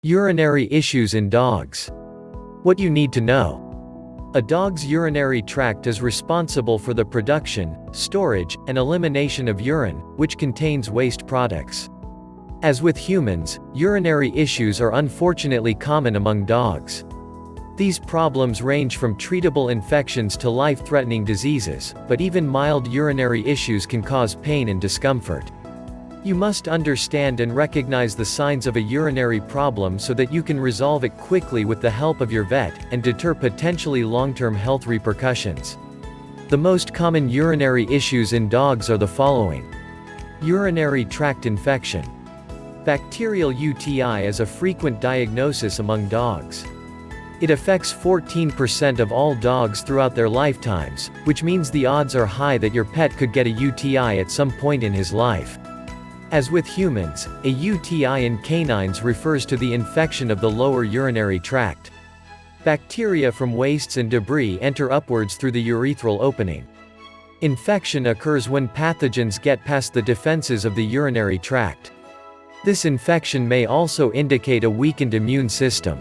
Urinary issues in dogs. What you need to know. A dog's urinary tract is responsible for the production, storage, and elimination of urine, which contains waste products. As with humans, urinary issues are unfortunately common among dogs. These problems range from treatable infections to life-threatening diseases, but even mild urinary issues can cause pain and discomfort. You must understand and recognize the signs of a urinary problem so that you can resolve it quickly with the help of your vet, and deter potentially long-term health repercussions. The most common urinary issues in dogs are the following. Urinary tract infection. Bacterial UTI is a frequent diagnosis among dogs. It affects 14% of all dogs throughout their lifetimes, which means the odds are high that your pet could get a UTI at some point in his life. As with humans, a UTI in canines refers to the infection of the lower urinary tract. Bacteria from wastes and debris enter upwards through the urethral opening. Infection occurs when pathogens get past the defenses of the urinary tract. This infection may also indicate a weakened immune system.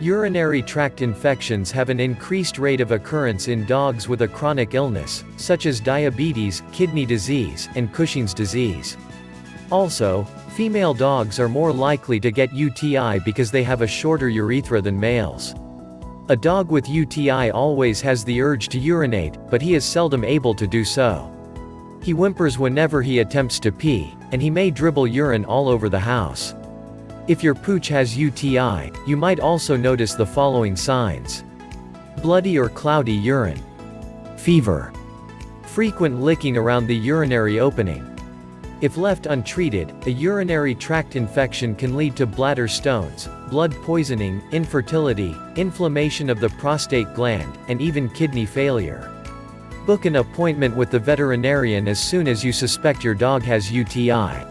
Urinary tract infections have an increased rate of occurrence in dogs with a chronic illness, such as diabetes, kidney disease, and Cushing's disease. Also, female dogs are more likely to get UTI because they have a shorter urethra than males. A dog with UTI always has the urge to urinate, but he is seldom able to do so. He whimpers whenever he attempts to pee, and he may dribble urine all over the house. If your pooch has UTI, you might also notice the following signs. Bloody or cloudy urine. Fever. Frequent licking around the urinary opening. If left untreated, a urinary tract infection can lead to bladder stones, blood poisoning, infertility, inflammation of the prostate gland, and even kidney failure. Book an appointment with the veterinarian as soon as you suspect your dog has UTI.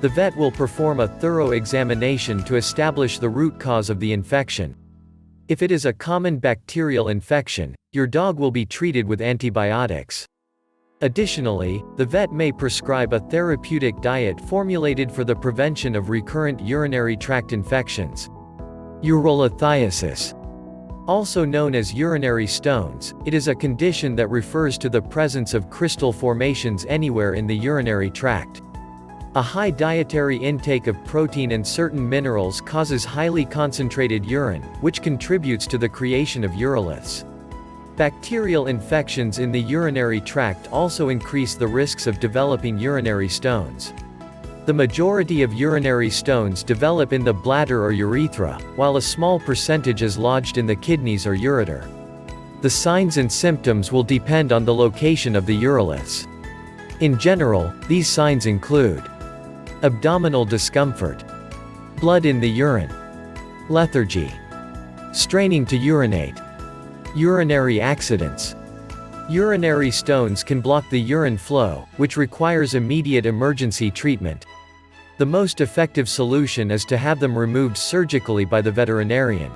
The vet will perform a thorough examination to establish the root cause of the infection. If it is a common bacterial infection, your dog will be treated with antibiotics. Additionally, the vet may prescribe a therapeutic diet formulated for the prevention of recurrent urinary tract infections. Urilithiasis. Also known as urinary stones, it is a condition that refers to the presence of crystal formations anywhere in the urinary tract. A high dietary intake of protein and certain minerals causes highly concentrated urine, which contributes to the creation of uroliths. Bacterial infections in the urinary tract also increase the risks of developing urinary stones. The majority of urinary stones develop in the bladder or urethra, while a small percentage is lodged in the kidneys or ureter. The signs and symptoms will depend on the location of the uroliths. In general, these signs include abdominal discomfort, blood in the urine, lethargy, straining to urinate, urinary accidents. Urinary stones can block the urine flow, which requires immediate emergency treatment. The most effective solution is to have them removed surgically by the veterinarian.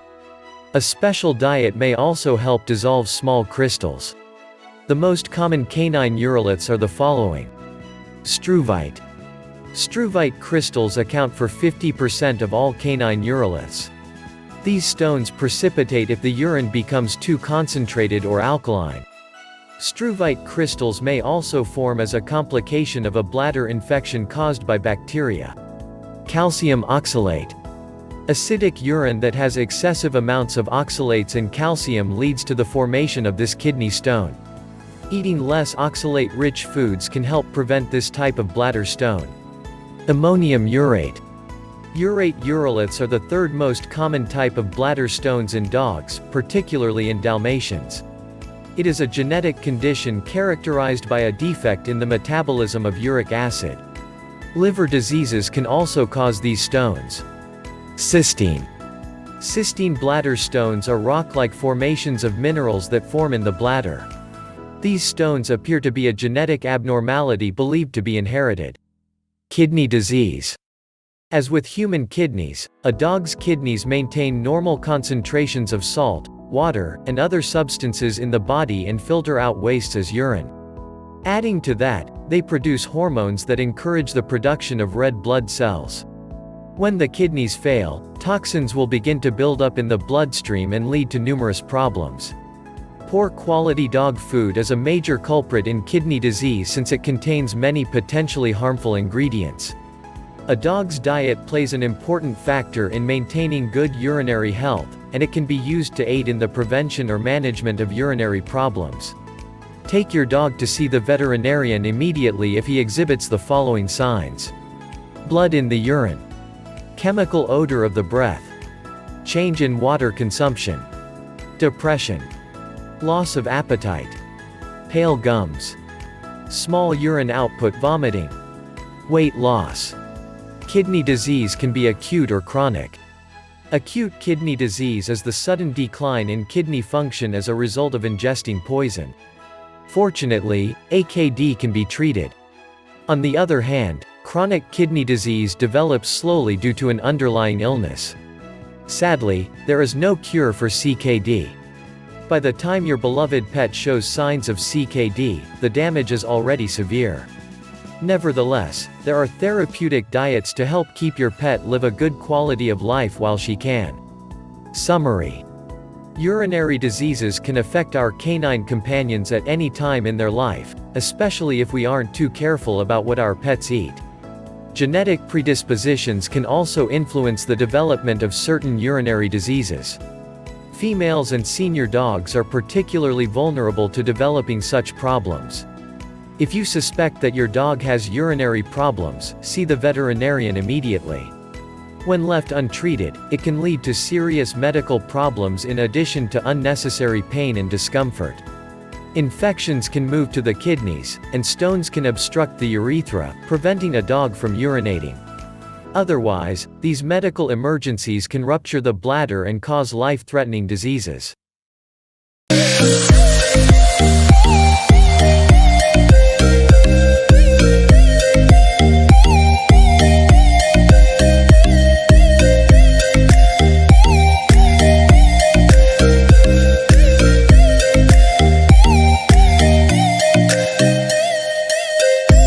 A special diet may also help dissolve small crystals. The most common canine uroliths are the following. Struvite. Struvite crystals account for 50% of all canine uroliths. These stones precipitate if the urine becomes too concentrated or alkaline. Struvite crystals may also form as a complication of a bladder infection caused by bacteria. Calcium oxalate. Acidic urine that has excessive amounts of oxalates and calcium leads to the formation of this kidney stone. Eating less oxalate-rich foods can help prevent this type of bladder stone. Ammonium urate. Urate uroliths are the third most common type of bladder stones in dogs, particularly in Dalmatians. It is a genetic condition characterized by a defect in the metabolism of uric acid. Liver diseases can also cause these stones. Cystine. Cystine bladder stones are rock-like formations of minerals that form in the bladder. These stones appear to be a genetic abnormality believed to be inherited. Kidney disease. As with human kidneys, a dog's kidneys maintain normal concentrations of salt, water, and other substances in the body and filter out wastes as urine. Adding to that, they produce hormones that encourage the production of red blood cells. When the kidneys fail, toxins will begin to build up in the bloodstream and lead to numerous problems. Poor quality dog food is a major culprit in kidney disease since it contains many potentially harmful ingredients. A dog's diet plays an important factor in maintaining good urinary health, and it can be used to aid in the prevention or management of urinary problems. Take your dog to see the veterinarian immediately if he exhibits the following signs: blood in the urine, chemical odor of the breath, change in water consumption, depression, loss of appetite, pale gums, small urine output, vomiting, weight loss. Kidney disease can be acute or chronic. Acute kidney disease is the sudden decline in kidney function as a result of ingesting poison. Fortunately, AKD can be treated. On the other hand, chronic kidney disease develops slowly due to an underlying illness. Sadly, there is no cure for CKD. By the time your beloved pet shows signs of CKD, the damage is already severe. Nevertheless, there are therapeutic diets to help keep your pet live a good quality of life while she can. Summary: urinary diseases can affect our canine companions at any time in their life, especially if we aren't too careful about what our pets eat. Genetic predispositions can also influence the development of certain urinary diseases. Females and senior dogs are particularly vulnerable to developing such problems. If you suspect that your dog has urinary problems, see the veterinarian immediately. When left untreated, it can lead to serious medical problems in addition to unnecessary pain and discomfort. Infections can move to the kidneys, and stones can obstruct the urethra, preventing a dog from urinating. Otherwise, these medical emergencies can rupture the bladder and cause life-threatening diseases.